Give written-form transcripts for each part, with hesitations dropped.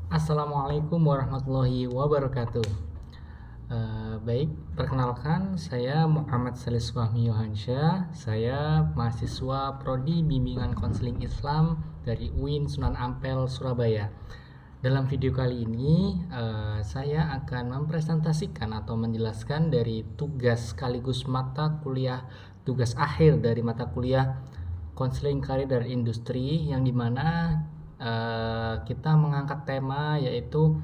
Assalamualaikum warahmatullahi wabarakatuh. Baik, perkenalkan saya Muhammad Salis Fahmi Yohansyah. Saya mahasiswa Prodi Bimbingan Konseling Islam dari UIN Sunan Ampel, Surabaya. Dalam video kali ini, saya akan mempresentasikan atau menjelaskan dari tugas sekaligus mata kuliah tugas akhir dari mata kuliah Konseling Karir dan Industri, yang dimana kita mengangkat tema yaitu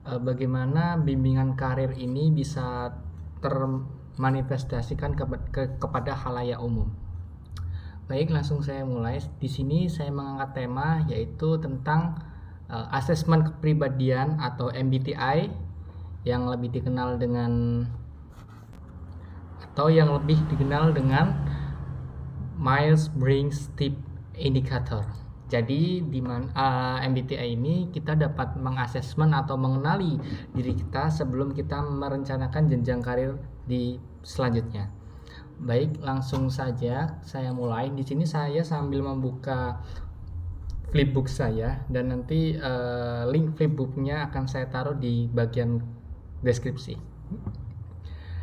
bagaimana bimbingan karir ini bisa termanifestasikan kepada khalayak umum. Baik, langsung saya mulai. Di sini saya mengangkat tema yaitu tentang asesmen kepribadian atau MBTI yang lebih dikenal dengan Myers-Briggs Type Indicator. Jadi di MBTI ini kita dapat mengasesmen atau mengenali diri kita sebelum kita merencanakan jenjang karir di selanjutnya. Baik, langsung saja saya mulai. Di sini saya sambil membuka flipbook saya, dan nanti link flipbooknya akan saya taruh di bagian deskripsi.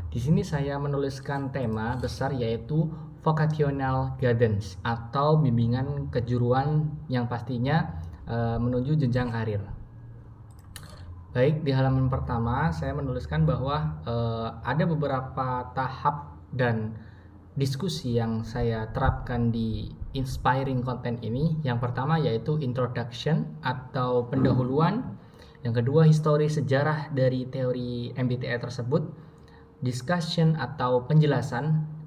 Di sini saya menuliskan tema besar yaitu vocational guidance atau bimbingan kejuruan yang pastinya menuju jenjang karir. Baik, di halaman pertama saya menuliskan bahwa ada beberapa tahap dan diskusi yang saya terapkan di inspiring content ini. Yang pertama yaitu introduction atau pendahuluan. Yang kedua, histori sejarah dari teori MBTI tersebut. Discussion atau penjelasan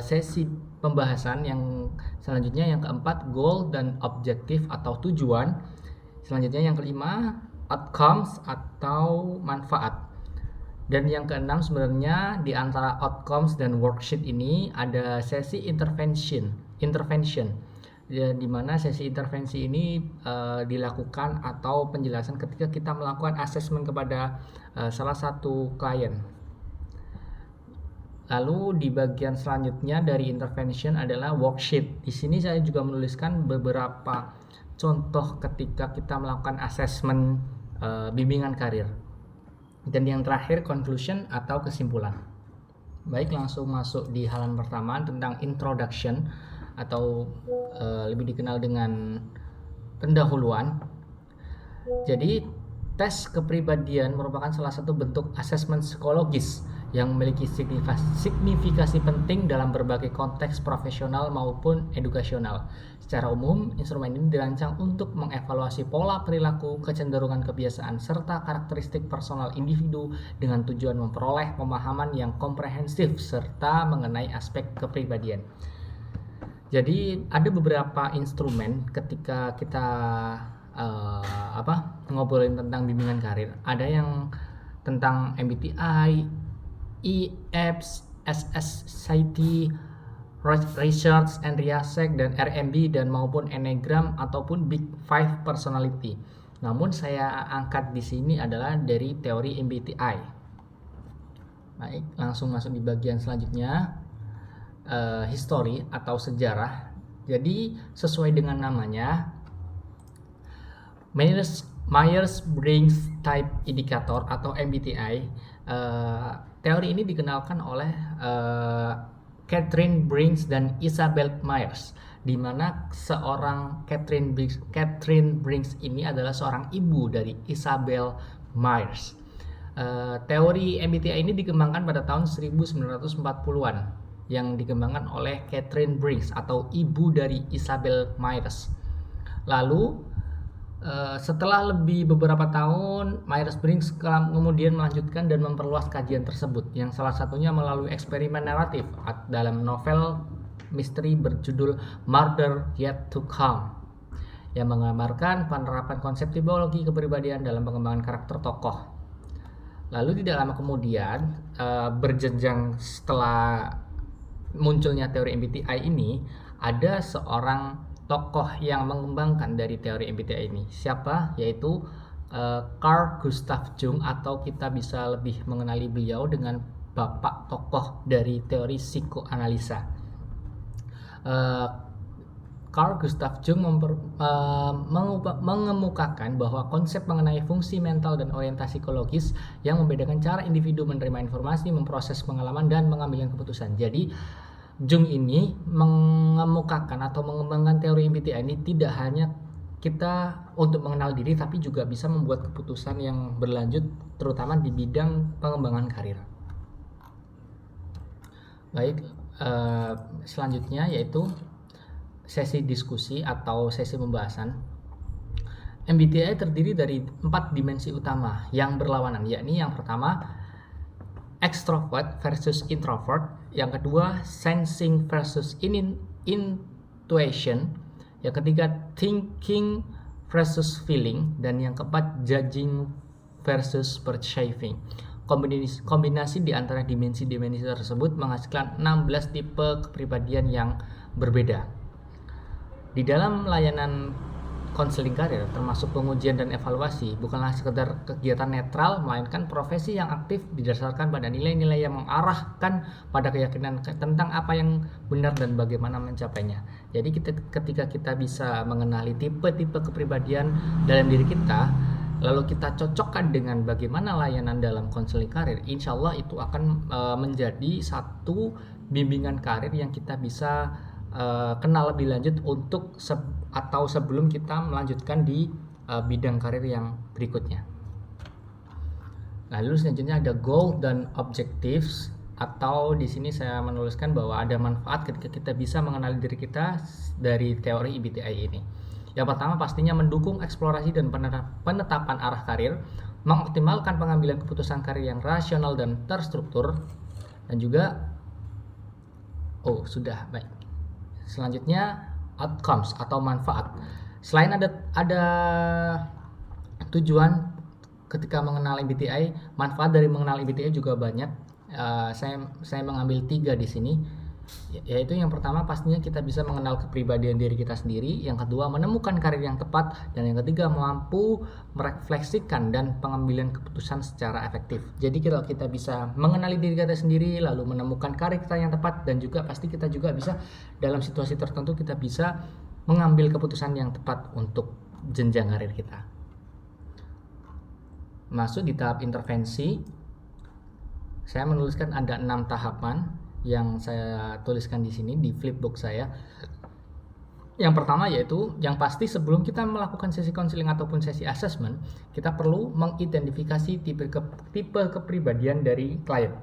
sesi pembahasan. Yang selanjutnya yang keempat, goal dan objektif atau tujuan. Selanjutnya yang kelima, outcomes atau manfaat. Dan yang keenam, sebenarnya di antara outcomes dan worksheet ini ada sesi intervention ya, di mana sesi intervensi ini dilakukan atau penjelasan ketika kita melakukan assessment kepada salah satu klien. Lalu di bagian selanjutnya dari intervention adalah worksheet. Di sini saya juga menuliskan beberapa contoh ketika kita melakukan assessment bimbingan karir. Dan yang terakhir, conclusion atau kesimpulan. Baik, langsung masuk di halaman pertama tentang introduction atau lebih dikenal dengan pendahuluan. Jadi, tes kepribadian merupakan salah satu bentuk asesmen psikologis yang memiliki signifikasi penting dalam berbagai konteks profesional maupun edukasional. Secara umum, instrumen ini dirancang untuk mengevaluasi pola perilaku, kecenderungan kebiasaan, serta karakteristik personal individu dengan tujuan memperoleh pemahaman yang komprehensif serta mengenai aspek kepribadian. Jadi ada beberapa instrumen ketika kita ngobrolin tentang bimbingan karir. Ada yang tentang MBTI, EAPS, SSCT, Research and Riasek, dan RMB, dan maupun Enneagram ataupun Big Five Personality. Namun saya angkat di sini adalah dari teori MBTI. Baik, langsung masuk di bagian selanjutnya, history atau sejarah. Jadi sesuai dengan namanya, Myers-Briggs Type Indicator atau MBTI, teori ini dikenalkan oleh Catherine Briggs dan Isabel Myers, di mana seorang Catherine Briggs ini adalah seorang ibu dari Isabel Myers. Teori MBTI ini dikembangkan pada tahun 1940-an, yang dikembangkan oleh Catherine Briggs atau ibu dari Isabel Myers. Lalu setelah lebih beberapa tahun, Myers-Briggs kemudian melanjutkan dan memperluas kajian tersebut, yang salah satunya melalui eksperimen naratif dalam novel misteri berjudul Murder Yet to Come, yang menggambarkan penerapan konsep tipologi kepribadian dalam pengembangan karakter tokoh. Lalu tidak lama kemudian, berjenjang setelah munculnya teori MBTI ini, ada seorang tokoh yang mengembangkan dari teori MBTI ini. Siapa? Yaitu Carl Gustav Jung, atau kita bisa lebih mengenali beliau dengan bapak tokoh dari teori psikoanalisa. Carl Gustav Jung mengemukakan bahwa konsep mengenai fungsi mental dan orientasi psikologis yang membedakan cara individu menerima informasi, memproses pengalaman, dan mengambil keputusan. Jadi Jung ini mengemukakan atau mengembangkan teori MBTI ini tidak hanya kita untuk mengenal diri, tapi juga bisa membuat keputusan yang berlanjut, terutama di bidang pengembangan karir. Baik, selanjutnya yaitu sesi diskusi atau sesi pembahasan. MBTI terdiri dari 4 dimensi utama yang berlawanan, yakni yang pertama extrovert versus introvert, yang kedua sensing versus intuition, yang ketiga thinking versus feeling, dan yang keempat judging versus perceiving. Kombinasi di antara dimensi-dimensi tersebut menghasilkan 16 tipe kepribadian yang berbeda. Di dalam layanan konseling karir, termasuk pengujian dan evaluasi, bukanlah sekedar kegiatan netral, melainkan profesi yang aktif didasarkan pada nilai-nilai yang mengarahkan pada keyakinan tentang apa yang benar dan bagaimana mencapainya. Jadi ketika kita bisa mengenali tipe-tipe kepribadian dalam diri kita, lalu kita cocokkan dengan bagaimana layanan dalam konseling karir, insya Allah itu akan menjadi satu bimbingan karir yang kita bisa kenal lebih lanjut untuk atau sebelum kita melanjutkan di bidang karir yang berikutnya. Lalu selanjutnya ada goal dan objectives, atau di sini saya menuliskan bahwa ada manfaat ketika kita bisa mengenali diri kita dari teori MBTI ini. Yang pertama pastinya mendukung eksplorasi dan penetapan arah karir, mengoptimalkan pengambilan keputusan karir yang rasional dan terstruktur, dan juga baik. Selanjutnya outcomes atau manfaat. Selain ada tujuan ketika mengenal MBTI, manfaat dari mengenal MBTI juga banyak. Saya mengambil 3 di sini, yaitu yang pertama pastinya kita bisa mengenal kepribadian diri kita sendiri, yang kedua menemukan karir yang tepat, dan yang ketiga mampu merefleksikan dan pengambilan keputusan secara efektif. Jadi kalau kita bisa mengenali diri kita sendiri, lalu menemukan karir kita yang tepat, dan juga pasti kita juga bisa dalam situasi tertentu kita bisa mengambil keputusan yang tepat untuk jenjang karir kita. Masuk di tahap intervensi, saya menuliskan ada 6 tahapan yang saya tuliskan di sini di flipbook saya. Yang pertama yaitu yang pasti sebelum kita melakukan sesi konseling ataupun sesi assessment, kita perlu mengidentifikasi tipe kepribadian dari klien.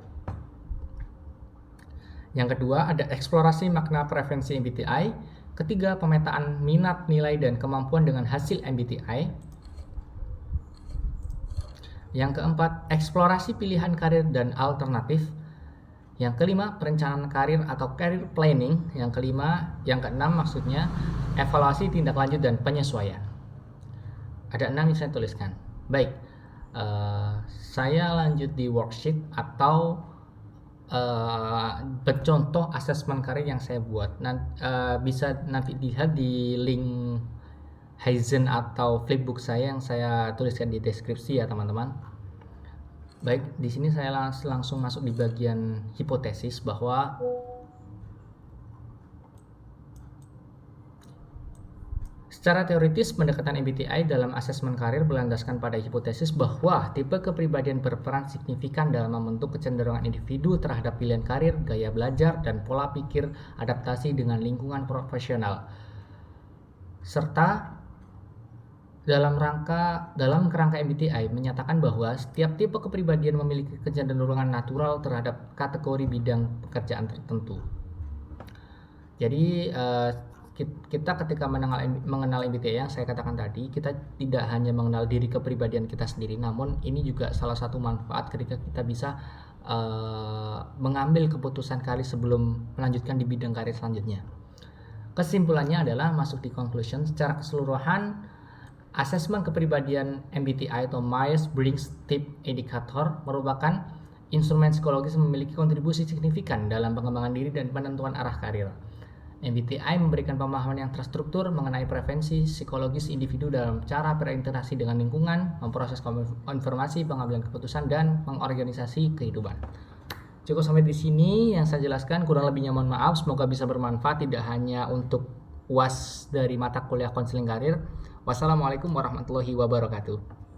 Yang kedua ada eksplorasi makna preferensi MBTI. Ketiga, pemetaan minat, nilai, dan kemampuan dengan hasil MBTI. Yang keempat, eksplorasi pilihan karir dan alternatif. Yang kelima, perencanaan karir atau career planning. Yang keenam maksudnya evaluasi tindak lanjut dan penyesuaian. Ada 6 yang saya tuliskan. Baik, saya lanjut di worksheet atau contoh asesmen karir yang saya buat. Bisa nanti dilihat di link Haizen atau flipbook saya yang saya tuliskan di deskripsi ya teman-teman. Baik, di sini saya langsung masuk di bagian hipotesis bahwa secara teoritis pendekatan MBTI dalam asesmen karir berlandaskan pada hipotesis bahwa tipe kepribadian berperan signifikan dalam membentuk kecenderungan individu terhadap pilihan karir, gaya belajar, dan pola pikir adaptasi dengan lingkungan profesional. Serta dalam kerangka MBTI menyatakan bahwa setiap tipe kepribadian memiliki kecenderungan natural terhadap kategori bidang pekerjaan tertentu. Jadi kita ketika mengenal MBTI yang saya katakan tadi, kita tidak hanya mengenal diri kepribadian kita sendiri, namun ini juga salah satu manfaat ketika kita bisa mengambil keputusan karir sebelum melanjutkan di bidang karir selanjutnya. Kesimpulannya adalah masuk di conclusion, secara keseluruhan asesmen kepribadian MBTI atau Myers-Briggs Type Indicator merupakan instrumen psikologis yang memiliki kontribusi signifikan dalam pengembangan diri dan penentuan arah karir. MBTI memberikan pemahaman yang terstruktur mengenai preferensi psikologis individu dalam cara berinteraksi dengan lingkungan, memproses informasi, pengambilan keputusan, dan mengorganisasi kehidupan. Cukup sampai di sini yang saya jelaskan, kurang lebihnya mohon maaf, semoga bisa bermanfaat tidak hanya untuk UAS dari mata kuliah konseling karir. Wassalamualaikum warahmatullahi wabarakatuh.